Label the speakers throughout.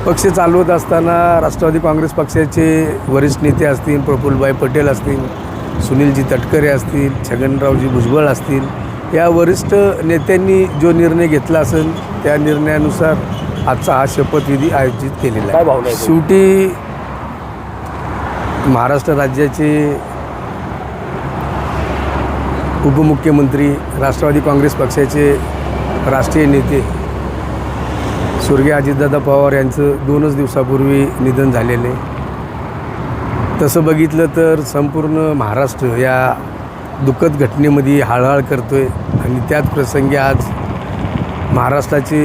Speaker 1: पक्ष चालवत असताना राष्ट्रवादी काँग्रेस पक्षाचे वरिष्ठ नेते असतील, प्रफुल्लभाई पटेल असतील, सुनीलजी तटकरे असतील, छगनरावजी भुजबळ असतील, या वरिष्ठ नेत्यांनी जो निर्णय घेतला असेल त्या निर्णयानुसार आजचा हा शपथविधी आयोजित केलेला आहे. शेवटी महाराष्ट्र राज्याचे उपमुख्यमंत्री, राष्ट्रवादी काँग्रेस पक्षाचे राष्ट्रीय नेते स्वर्गीय अजितदादा पवार यांचं 2च दिवसापूर्वी निधन झालेले. तसं बघितलं तर संपूर्ण महाराष्ट्र या दुःखद घटनेमध्ये हळहळ करतो आहे आणि त्याच प्रसंगी आज महाराष्ट्राचे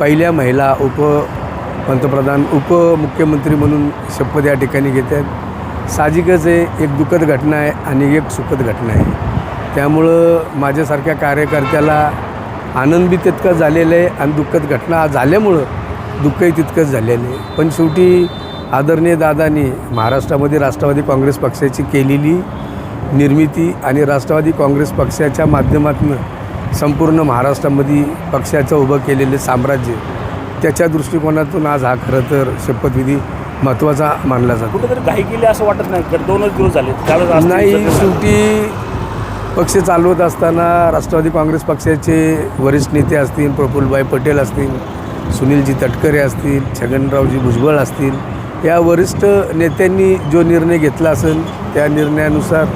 Speaker 1: पहिल्या महिला पंतप्रधान उपमुख्यमंत्री म्हणून शपथ या ठिकाणी घेत आहेत. साहजिकच आहे, एक दुःखद घटना आहे आणि एक सुखद घटना आहे. त्यामुळं माझ्यासारख्या कार्यकर्त्याला आनंद बी तितकंच झालेलं आहे आणि दुःखद घटना झाल्यामुळं दुःखही तितकंच झालेलं आहे. पण शेवटी आदरणीय दादांनी महाराष्ट्रामध्ये राष्ट्रवादी काँग्रेस पक्षाची केलेली निर्मिती आणि राष्ट्रवादी काँग्रेस पक्षाच्या माध्यमातून संपूर्ण महाराष्ट्रामध्ये पक्षाचं उभं केलेले साम्राज्य, त्याच्या दृष्टिकोनातून आज हा खरं तर शपथविधी महत्त्वाचा मानला जातो.
Speaker 2: कुठेतरी घाई केली असं वाटत नाही, तर 2च दिवस झाले
Speaker 1: नाही. शेवटी पक्ष चालवत असताना राष्ट्रवादी काँग्रेस पक्षाचे वरिष्ठ नेते असतील, प्रफुल्लभाई पटेल असतील, सुनीलजी तटकरे असतील, छगनरावजी भुजबळ असतील, या वरिष्ठ नेत्यांनी जो निर्णय घेतला असेल त्या निर्णयानुसार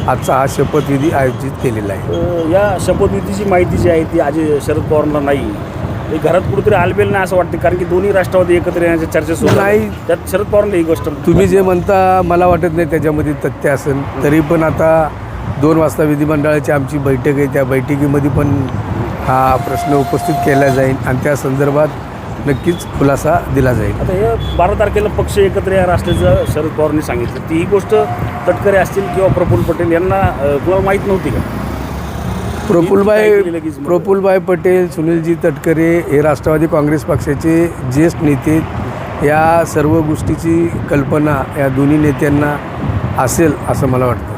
Speaker 1: आजचा हा शपथविधी आयोजित केलेला आहे.
Speaker 2: या शपथविधीची माहिती जी आहे ती आज शरद पवारांना नाही, हे घरात कुठेतरी आलबेल नाही असं वाटतं, कारण की दोन्ही राष्ट्रवादी एकत्र येण्याच्या चर्चा सुरू
Speaker 1: नाही.
Speaker 2: त्यात शरद पवारांना ही गोष्ट
Speaker 1: तुम्ही जे म्हणता मला वाटत नाही त्याच्यामध्ये तथ्य असेल. तरी पण आता 2 वाजता विधिमंडळाची आमची बैठक आहे, त्या बैठकीमध्ये पण हा प्रश्न उपस्थित केला जाईल आणि त्या संदर्भात नक्कीच खुलासा दिला जाईल.
Speaker 2: आता हे 12 तारखेला पक्ष एकत्र या असल्याचं शरद पवारांनी सांगितलं. ती ही गोष्ट तटकरे असतील किंवा प्रफुल्ल पटेल यांना कुणाला माहीत नव्हती का?
Speaker 1: प्रफुल्लभाई पटेल, सुनीलजी तटकरे हे राष्ट्रवादी काँग्रेस पक्षाचे ज्येष्ठ नेते. या सर्व गोष्टीची कल्पना या दोन्ही नेत्यांना असेल असं मला वाटतं.